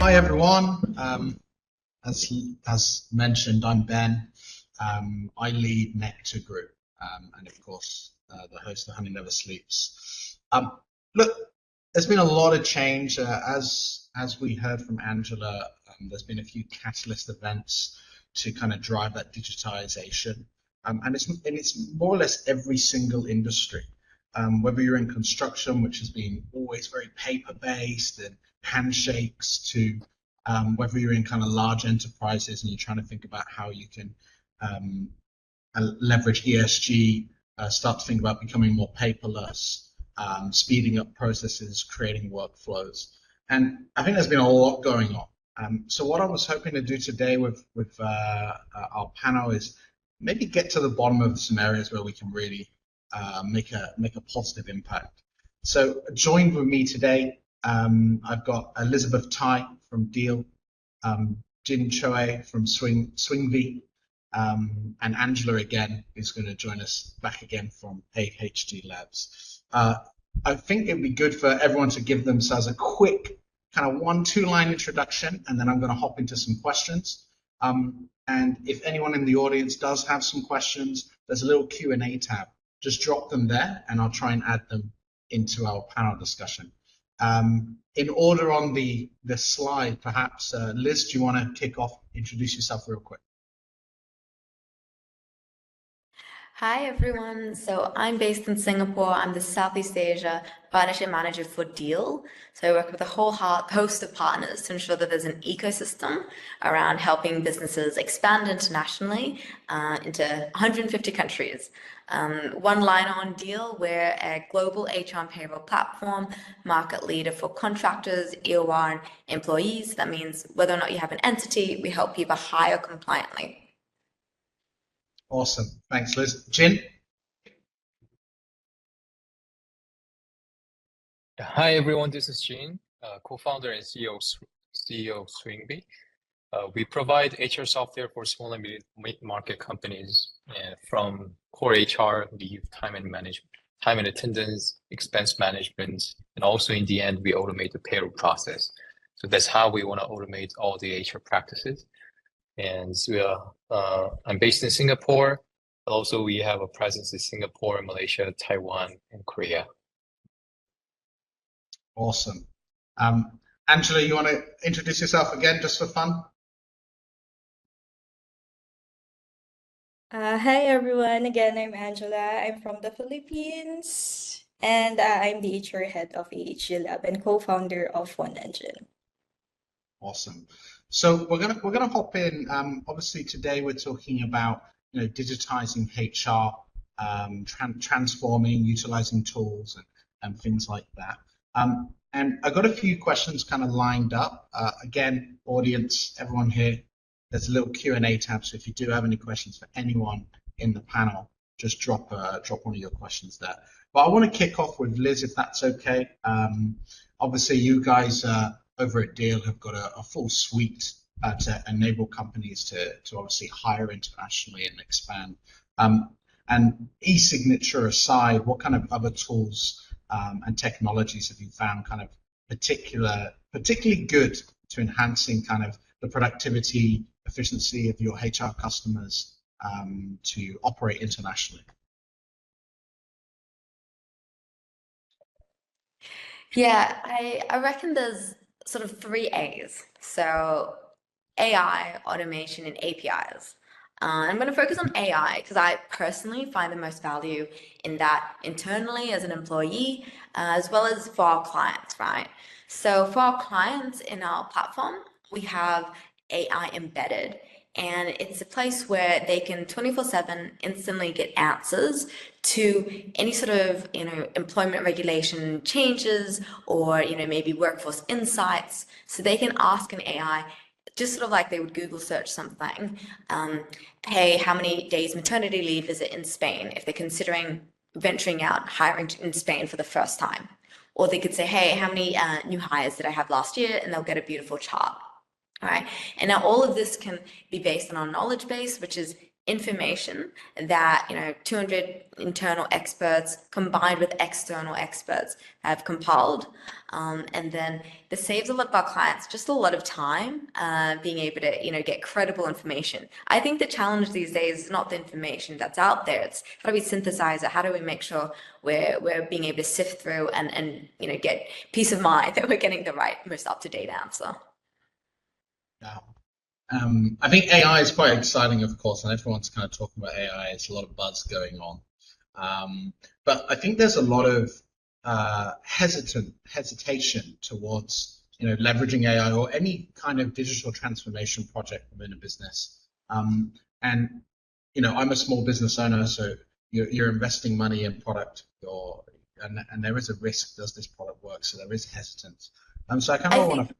Hi everyone. As mentioned, I'm Ben. I lead Nectar Group, and of course, the host of Honey Never Sleeps. Look, there's been a lot of change. As we heard from Angela, there's been a few catalyst events to kind of drive that digitization, and it's more or less every single industry. Whether you're in construction, which has been always very paper-based and handshakes, to whether you're in kind of large enterprises and you're trying to think about how you can leverage ESG, start to think about becoming more paperless, speeding up processes, creating workflows. And I think there's been a lot going on. So what I was hoping to do today with our panel is maybe get to the bottom of some areas where we can really make a positive impact. So joined with me today, I've got Elizabeth Tai from Deel, Jin Choeh from Swingvy, and Angela again is going to join us back again from AHG Labs. I think it'd be good for everyone to give themselves a quick kind of 1-2 line introduction, and then I'm going to hop into some questions. And if anyone in the audience does have some questions, there's a little Q&A tab. Just drop them there, and I'll try and add them into our panel discussion. In order on the slide, perhaps, Liz, do you want to kick off, introduce yourself real quick? Hi everyone, so I'm based in Singapore. I'm the Southeast Asia Partnership Manager for Deel. So I work with a whole host of partners to ensure that there's an ecosystem around helping businesses expand internationally into 150 countries. One line on Deel, we're a global HR and payroll platform, market leader for contractors, EOR, and employees. That means whether or not you have an entity, we help people hire compliantly. Awesome. Thanks, Liz. Jin? Hi, everyone. This is Jin, co-founder and CEO of Swingvy. We provide HR software for small and mid-market companies, from core HR, leave, time and attendance, expense management, and also in the end, we automate the payroll process. So that's how we want to automate all the HR practices. And I'm based in Singapore. Also, we have a presence in Singapore, Malaysia, Taiwan, and Korea. Awesome. Angela, you want to introduce yourself again, just for fun? Hi everyone, again I'm Angela. I'm from the Philippines and I'm the HR head of AHG Lab and co-founder of OneEngine. Awesome. So we're gonna hop in. Obviously today we're talking about digitizing HR, transforming, utilizing tools and things like that. And I got a few questions kind of lined up. Again, audience, everyone here, there's a little Q&A tab. So if you do have any questions for anyone in the panel, just drop one of your questions there. But I want to kick off with Liz, if that's okay. Obviously, you guys over at Deel have got a full suite to enable companies to obviously hire internationally and expand. And eSignature aside, what kind of other tools and technologies have you found kind of particularly good to enhancing kind of the productivity, efficiency of your HR customers to operate internationally? Yeah, I reckon there's sort of 3 A's. So AI, automation, and APIs. I'm going to focus on AI because I personally find the most value in that internally as an employee, as well as for our clients, right? So for our clients in our platform, we have AI embedded, and it's a place where they can 24/7 instantly get answers to any sort of employment regulation changes or maybe workforce insights. So they can ask an AI just sort of like they would Google search something. Hey, how many days maternity leave is it in Spain if they're considering venturing out hiring in Spain for the first time? Or they could say, hey, how many new hires did I have last year? And they'll get a beautiful chart. All right. And now all of this can be based on our knowledge base, which is information that 200 internal experts combined with external experts have compiled, and then this saves a lot of our clients just a lot of time being able to get credible information. I think the challenge these days is not the information that's out there, it's how do we synthesize it, how do we make sure we're being able to sift through and get peace of mind that we're getting the right most up-to-date answer. Yeah. I think AI is quite exciting, of course, and everyone's kind of talking about AI. It's a lot of buzz going on. But I think there's a lot of hesitation towards leveraging AI or any kind of digital transformation project within a business. And I'm a small business owner, so you're investing money in product, and there is a risk. Does this product work? So there is hesitance. So I kind of want to.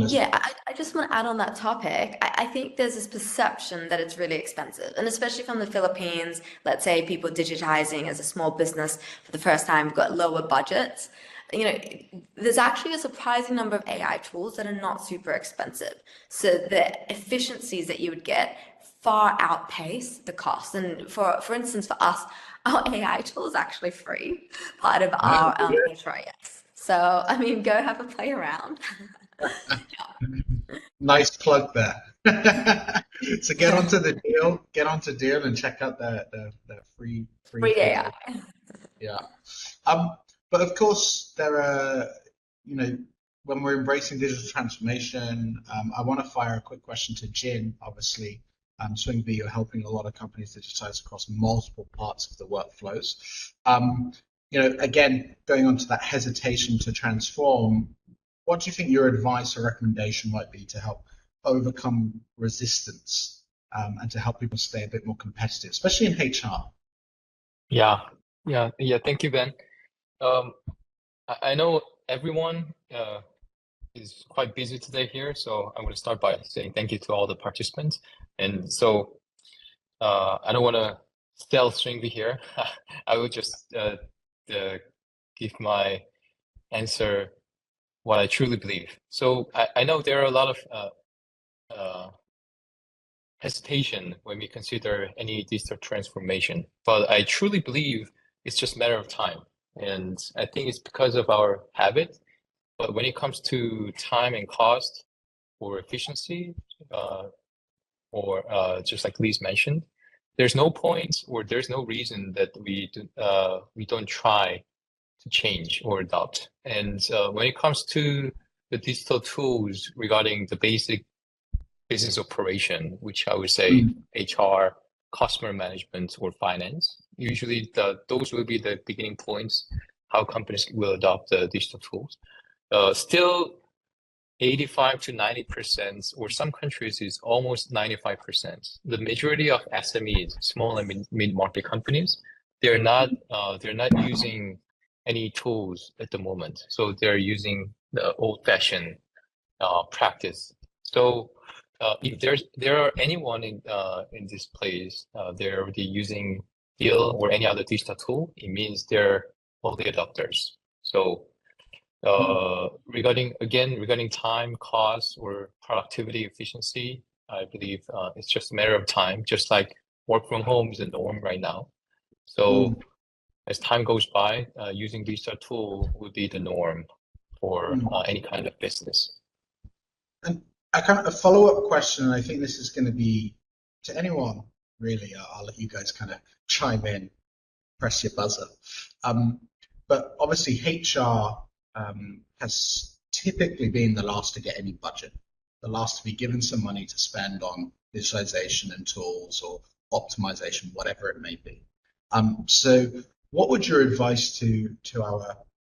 Yeah, I just want to add on that topic. I think there's this perception that it's really expensive, and especially from the Philippines, let's say people digitizing as a small business for the first time, got lower budgets. There's actually a surprising number of AI tools that are not super expensive. So the efficiencies that you would get far outpace the cost. And for instance, for us, our AI tool is actually free, part of our HRIS. So, I mean, go have a play around. Nice plug there. So get onto Deel and check out the free AI. Yeah. But of course there are, when we're embracing digital transformation, I want to fire a quick question to Jin. Obviously, Swingvy, you're helping a lot of companies digitize across multiple parts of the workflows. Again, going on to that hesitation to transform, what do you think your advice or recommendation might be to help overcome resistance and to help people stay a bit more competitive, especially in HR? Yeah. Thank you, Ben. I know everyone is quite busy today here, so I'm going to start by saying thank you to all the participants. And so I don't want to sell Swingvy here. I will just give my answer what I truly believe. So I know there are a lot of hesitation when we consider any digital transformation, but I truly believe it's just a matter of time. And I think it's because of our habit. But when it comes to time and cost or efficiency, or just like Lise mentioned, there's no point or there's no reason that we don't try to change or adopt. And when it comes to the digital tools regarding the basic business operation, which I would say HR, customer management, or finance, usually those will be the beginning points how companies will adopt the digital tools. Still 85 to 90%, or some countries is almost 95%. The majority of SMEs, small and mid-market companies, they're not using any tools at the moment. So they're using the old-fashioned practice. So if there are anyone in this place, they're already using Deel or any other digital tool, it means they're early adopters. So regarding time, cost, or productivity efficiency, I believe it's just a matter of time, just like work from home is the norm right now. So as time goes by, using digital tool would be the norm for any kind of business. And a follow-up question, and I think this is going to be to anyone, really. I'll let you guys kind of chime in, press your buzzer. But obviously HR has typically been the last to get any budget, the last to be given some money to spend on visualization and tools or optimization, whatever it may be. So what would your advice to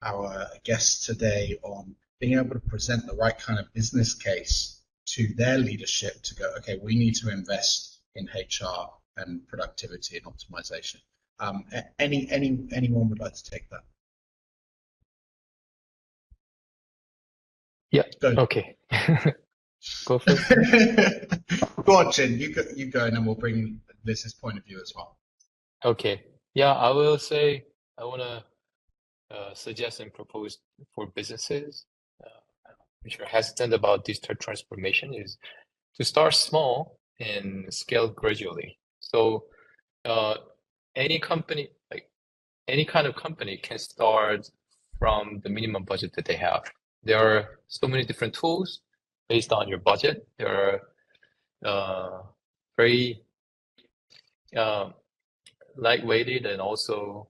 our guests today on being able to present the right kind of business case to their leadership to go, okay, we need to invest in HR and productivity and optimization? Anyone would like to take that? Yeah. Okay. Go first. Go on, Jin. You go, and then we'll bring Liz's point of view as well. Okay. Yeah, I will say I want to suggest and propose for businesses which are hesitant about digital transformation is to start small and scale gradually. So any company, like any kind of company, can start from the minimum budget that they have. There are so many different tools based on your budget. There are very lightweighted and also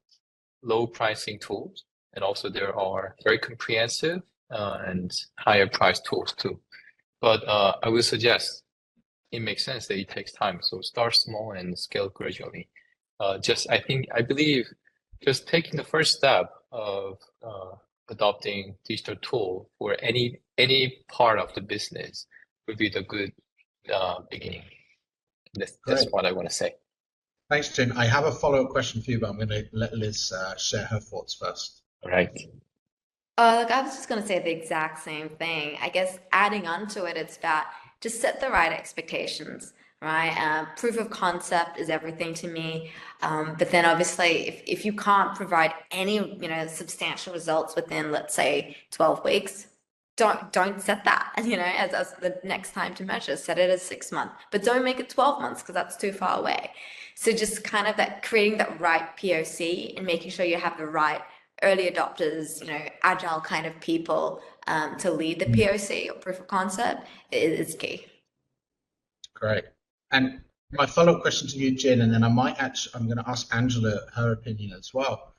low pricing tools. And also there are very comprehensive and higher price tools too. But I would suggest it makes sense that it takes time. So start small and scale gradually. I believe just taking the first step of adopting digital tool for any part of the business would be the good beginning. That's Great. what I want to say. Thanks, Jin. I have a follow-up question for you, but I'm going to let Liz share her thoughts first. All right. Look, I was just going to say the exact same thing. I guess adding on to it, it's about just set the right expectations, right? Proof of concept is everything to me. But then obviously, if you can't provide any, substantial results within, let's say, 12 weeks, don't set that, as the next time to measure. Set it as 6 months, but don't make it 12 months because that's too far away. So just kind of that creating that right POC and making sure you have the right early adopters, agile kind of people to lead the POC or proof of concept is key. Great. And my follow-up question to you, Jin, and then I'm going to ask Angela her opinion as well.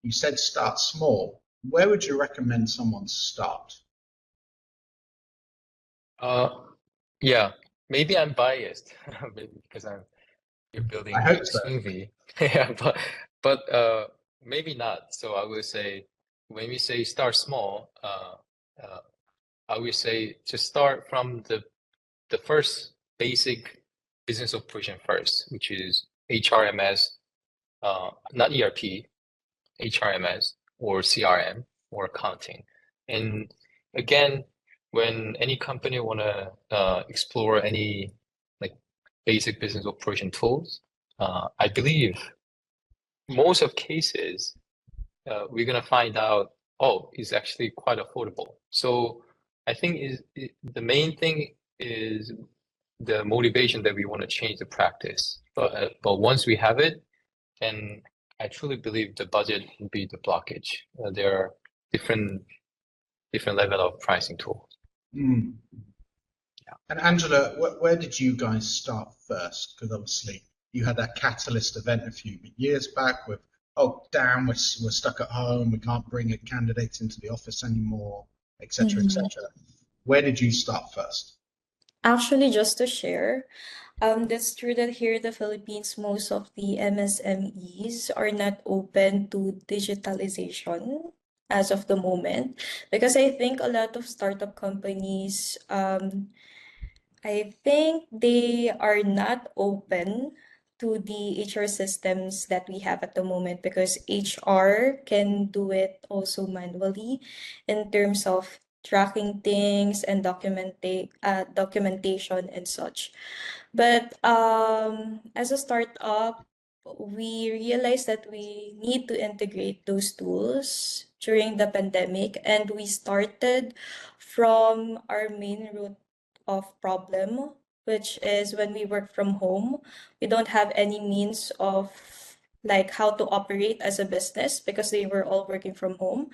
You said start small. Where would you recommend someone start? Yeah, maybe I'm biased because you're building I hope so. Swingvy. Yeah, but maybe not. So I would say when we say start small, I would say just start from the first basic business operation first, which is HRMS, not ERP, HRMS or CRM or accounting. And again, when any company want to explore any like basic business operation tools, I believe most of cases we're gonna find out, oh, it's actually quite affordable. So I think the main thing is the motivation that we want to change the practice. But once we have it, then I truly believe the budget will be the blockage. There are different level of pricing tools. Mm. Yeah. And Angela, where did you guys start first? Because obviously you had that catalyst event a few years back with, oh, damn, we're stuck at home, we can't bring candidates into the office anymore, etc., etc. Where did you start first? Actually, just to share, that's true that here in the Philippines, most of the MSMEs are not open to digitalization as of the moment, because I think a lot of startup companies, I think they are not open to the HR systems that we have at the moment because HR can do it also manually in terms of tracking things and documentation and such. But as a startup, we realized that we need to integrate those tools during the pandemic, and we started from our main root of problem, which is when we work from home, we don't have any means of like how to operate as a business because they were all working from home.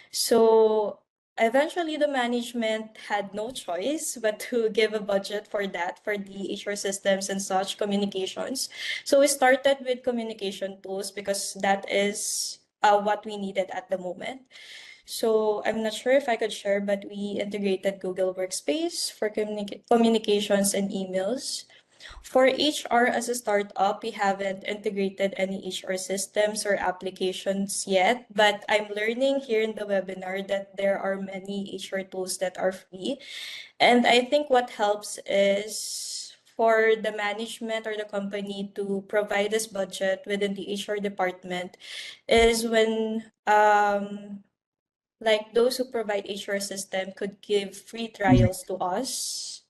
So eventually the management had no choice but to give a budget for that, for the HR systems and such communications. So we started with communication tools because that is what we needed at the moment. So I'm not sure if I could share, but we integrated Google Workspace for communications and emails. For HR as a startup, we haven't integrated any HR systems or applications yet, but I'm learning here in the webinar that there are many HR tools that are free. And I think what helps is for the management or the company to provide this budget within the HR department is when like those who provide HR system could give free trials to us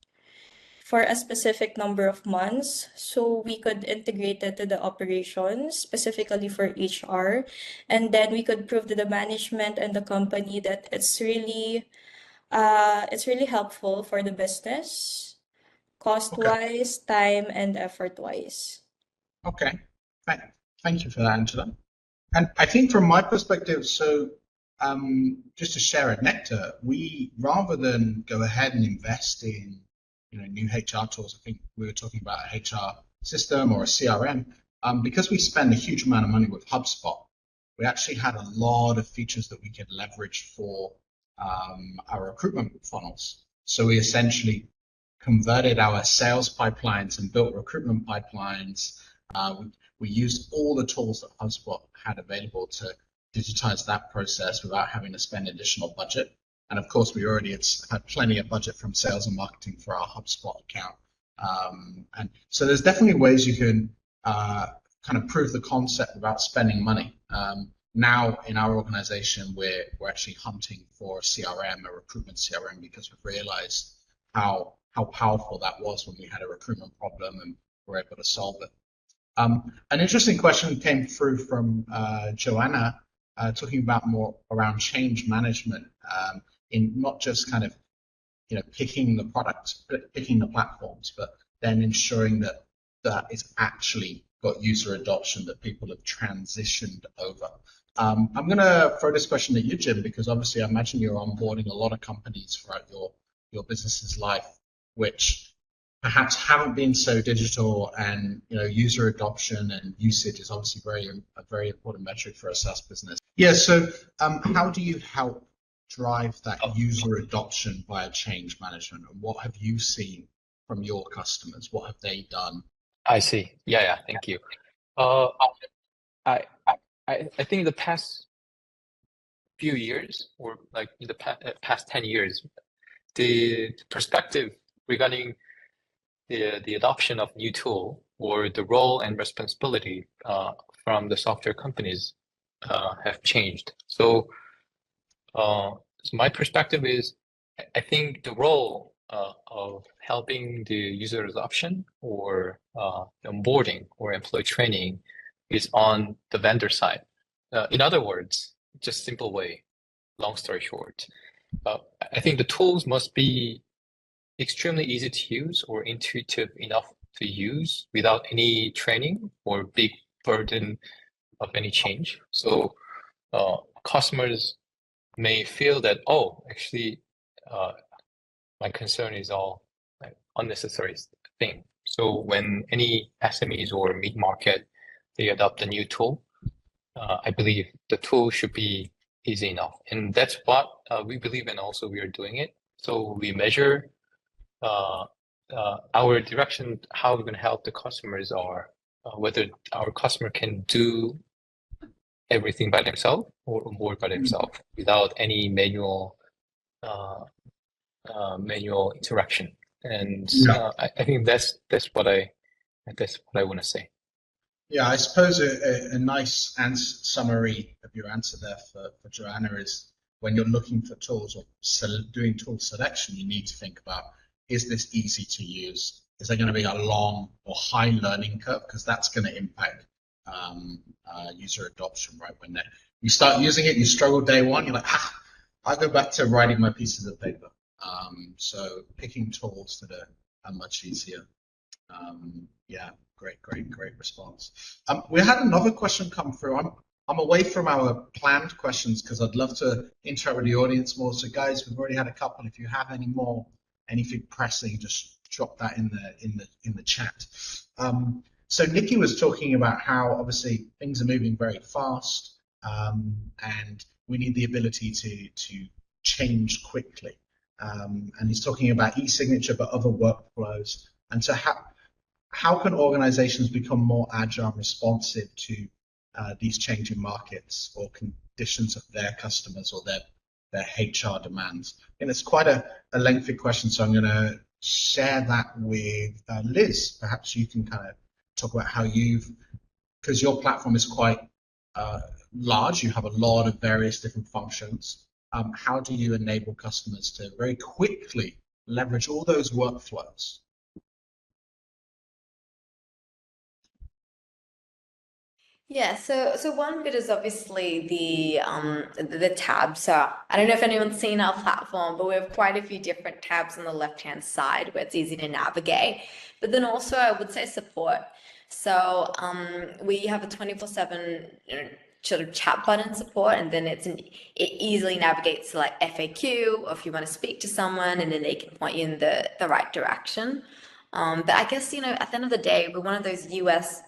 for a specific number of months, so we could integrate it to the operations specifically for HR, and then we could prove to the management and the company that it's really helpful for the business, cost-wise, time and effort-wise. Okay, thank you for that, Angela. And I think from my perspective, so just to share at Nectar, we, rather than go ahead and invest in new HR tools, I think we were talking about a HR system or a CRM, because we spend a huge amount of money with HubSpot, we actually had a lot of features that we could leverage for our recruitment funnels. So we essentially converted our sales pipelines and built recruitment pipelines. We used all the tools that HubSpot had available to digitize that process without having to spend additional budget. And of course, we already had plenty of budget from sales and marketing for our HubSpot account. And so there's definitely ways you can kind of prove the concept without spending money. Now in our organization, we're actually hunting for a CRM, a recruitment CRM, because we've realized how powerful that was when we had a recruitment problem and were able to solve it. An interesting question came through from Joanna, talking about more around change management, in not just kind of picking the products, picking the platforms, but then ensuring that it's actually got user adoption, that people have transitioned over. I'm going to throw this question at you, Jim, because obviously I imagine you're onboarding a lot of companies throughout your business's life, which perhaps haven't been so digital, and user adoption and usage is obviously a very important metric for a SaaS business. Yeah, so how do you help drive that user adoption via change management, and what have you seen from your customers? What have they done? I see. Yeah, thank you. I think the past few years, or like in the past 10 years, the perspective regarding the adoption of new tool, or the role and responsibility from the software companies have changed. So my perspective is, I think the role of helping the user adoption, or onboarding or employee training, is on the vendor side. In other words, just simple way, long story short, I think the tools must be extremely easy to use or intuitive enough to use without any training or big burden of any change. So customers may feel that, actually, my concern is all like unnecessary thing. So when any SMEs or mid-market, they adopt a new tool, I believe the tool should be easy enough. And that's what we believe in, also we are doing it. So we measure our direction, how we're going to help the customers, are whether our customer can do everything by themselves or onboard by themselves without any manual interaction. And I think that's what I want to say. Yeah, I suppose a nice summary of your answer there for Joanna is, when you're looking for tools or doing tool selection, you need to think about, is this easy to use? Is there going to be a long or high learning curve? Because that's going to impact user adoption, right? When you start using it, you struggle day one, you're like, I'll go back to writing my pieces of paper. So picking tools that are much easier. Yeah, great response. We had another question come through. I'm away from our planned questions because I'd love to interact with the audience more. So guys, we've already had a couple. If you have any more, anything pressing, just drop that in the chat. So Nikki was talking about how obviously things are moving very fast, and we need the ability to change quickly. And he's talking about eSignature, but other workflows. And so how can organizations become more agile and responsive to these changing markets or conditions of their customers or their HR demands? And it's quite a lengthy question, so I'm going to share that with Liz. Perhaps you can kind of talk about how because your platform is quite large, you have a lot of various different functions. How do you enable customers to very quickly leverage all those workflows? Yeah, so one bit is obviously the tabs. So I don't know if anyone's seen our platform, but we have quite a few different tabs on the left-hand side where it's easy to navigate. But then also I would say support. So we have a 24/7 sort of chat button support, and then it easily navigates to like FAQ, or if you want to speak to someone, and then they can point you in the right direction. But I guess, at the end of the day, we're one of those US,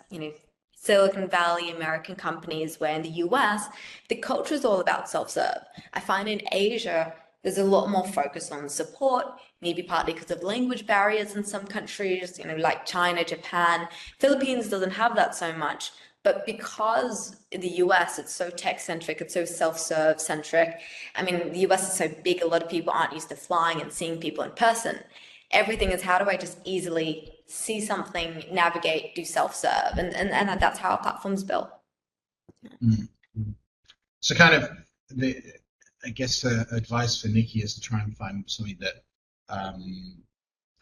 Silicon Valley American companies where in the US, the culture is all about self-serve. I find in Asia, there's a lot more focus on support, maybe partly because of language barriers in some countries, like China, Japan. Philippines doesn't have that so much. But because in the US, it's so tech-centric, it's so self-serve centric. I mean, the US is so big, a lot of people aren't used to flying and seeing people in person. Everything is, how do I just easily see something, navigate, do self-serve, and that's how our platform's built. Mm-hmm. So kind of I guess the advice for Nikki is to try and find something that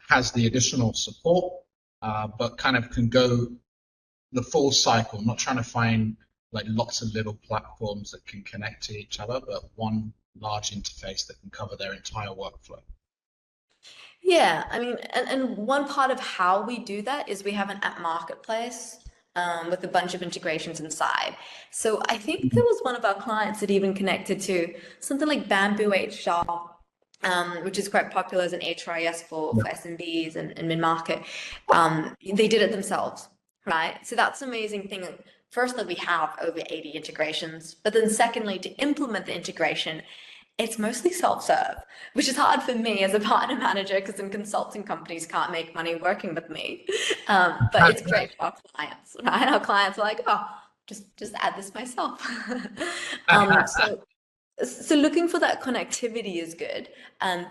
has the additional support, but kind of can go the full cycle, not trying to find like lots of little platforms that can connect to each other, but one large interface that can cover their entire workflow. Yeah, I mean, and one part of how we do that is we have an app marketplace with a bunch of integrations inside. So I think there was one of our clients that even connected to something like Bamboo HR, which is quite popular as an HRIS for SMBs and mid-market. They did it themselves, right? So that's an amazing thing. Firstly, we have over 80 integrations, but then secondly, to implement the integration, it's mostly self-serve, which is hard for me as a partner manager because some consulting companies can't make money working with me. But it's great for our clients, right? Our clients are like, oh, just add this myself. So looking for that connectivity is good,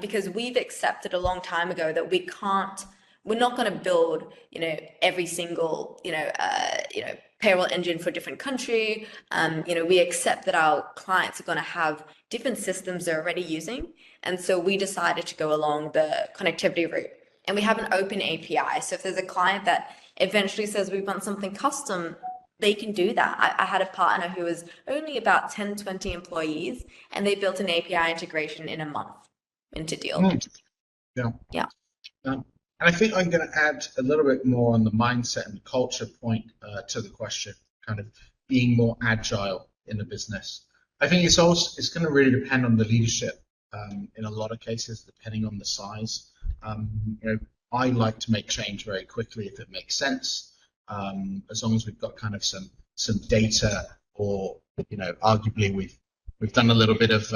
because we've accepted a long time ago that we're not going to build, every single, payroll engine for a different country. We accept that our clients are going to have different systems they're already using. And so we decided to go along the connectivity route. And we have an open API. So if there's a client that eventually says we want something custom, they can do that. I had a partner who was only about 10, 20 employees, and they built an API integration in a month into Deel. Yeah. And I think I'm going to add a little bit more on the mindset and culture point to the question, kind of being more agile in the business. I think it's going to really depend on the leadership in a lot of cases, depending on the size. I like to make change very quickly if it makes sense, as long as we've got kind of some data, or arguably we've done a little bit of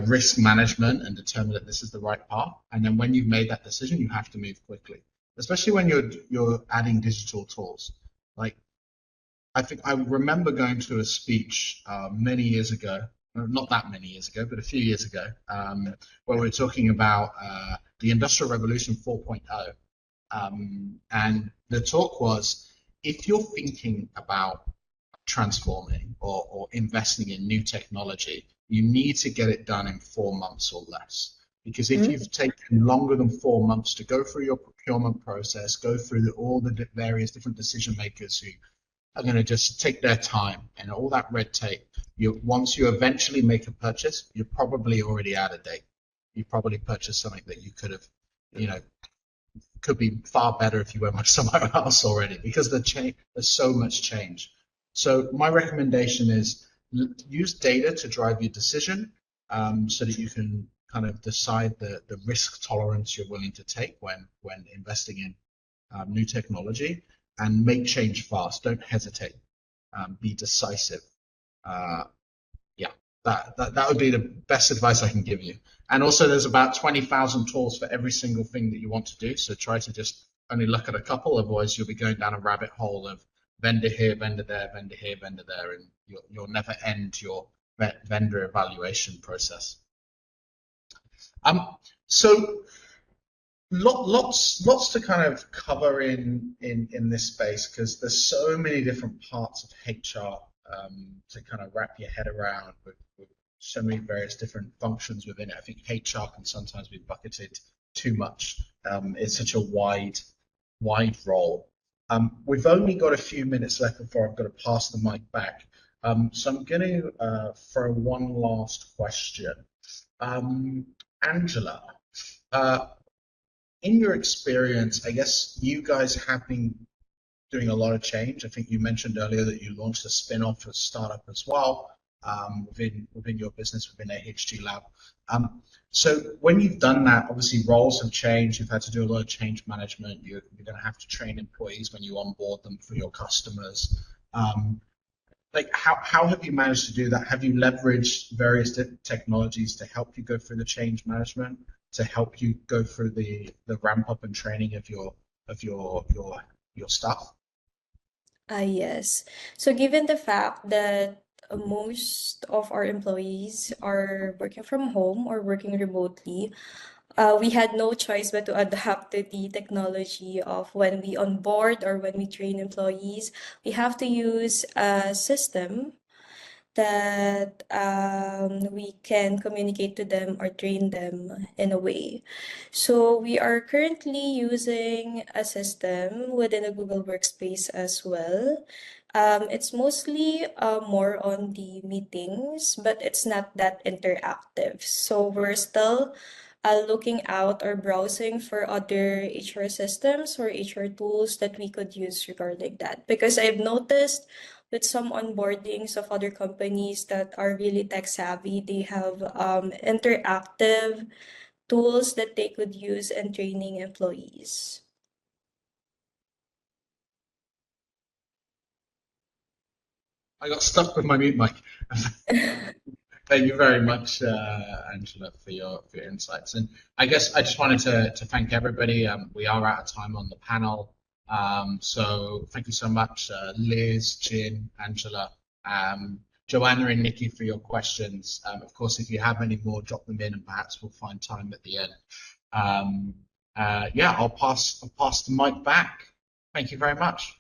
risk management and determine that this is the right path. And then when you've made that decision, you have to move quickly, especially when you're adding digital tools. Like, I think I remember going to a speech many years ago, not that many years ago, but a few years ago, where we were talking about the Industrial Revolution 4.0. And the talk was, if you're thinking about transforming or investing in new technology, you need to get it done in 4 months or less. Because if you've taken longer than 4 months to go through your procurement process, go through all the various different decision makers who are going to just take their time and all that red tape, once you eventually make a purchase, you're probably already out of date. You probably purchased something that you could have, could be far better if you went somewhere else already, because there's so much change. So my recommendation is use data to drive your decision, so that you can kind of decide the risk tolerance you're willing to take when investing in new technology, and make change fast. Don't hesitate. Be decisive. That would be the best advice I can give you. And also, there's about 20,000 tools for every single thing that you want to do. So try to just only look at a couple. Otherwise, you'll be going down a rabbit hole of vendor here, vendor there, vendor here, vendor there, and you'll never end your vendor evaluation process. So lots to kind of cover in this space, because there's so many different parts of HR to kind of wrap your head around, with so many various different functions within it. I think HR can sometimes be bucketed too much. It's such a wide role. We've only got a few minutes left before I've got to pass the mic back. So I'm going to throw one last question. Angela, in your experience, I guess you guys have been doing a lot of change. I think you mentioned earlier that you launched a spin-off, a startup as well, within your business, within AHG Lab. So when you've done that, obviously roles have changed. You've had to do a lot of change management. You're going to have to train employees when you onboard them for your customers. Like how have you managed to do that? Have you leveraged various technologies to help you go through the change management, to help you go through the ramp up and training of your staff? Yes. So given the fact that most of our employees are working from home or working remotely, we had no choice but to adapt to the technology of when we onboard or when we train employees. We have to use a system that we can communicate to them or train them in a way. So we are currently using a system within a Google Workspace as well. It's mostly more on the meetings, but it's not that interactive. So we're still looking out or browsing for other HR systems or HR tools that we could use regarding that. Because I've noticed with some onboardings of other companies that are really tech savvy, they have interactive tools that they could use in training employees. I got stuck with my mute mic. Thank you very much, Angela, for your insights. And I guess I just wanted to thank everybody. We are out of time on the panel. So thank you so much, Liz, Jin, Angela, Joanna and Nikki for your questions. Of course, if you have any more, drop them in and perhaps we'll find time at the end. Yeah, I'll pass the mic back. Thank you very much.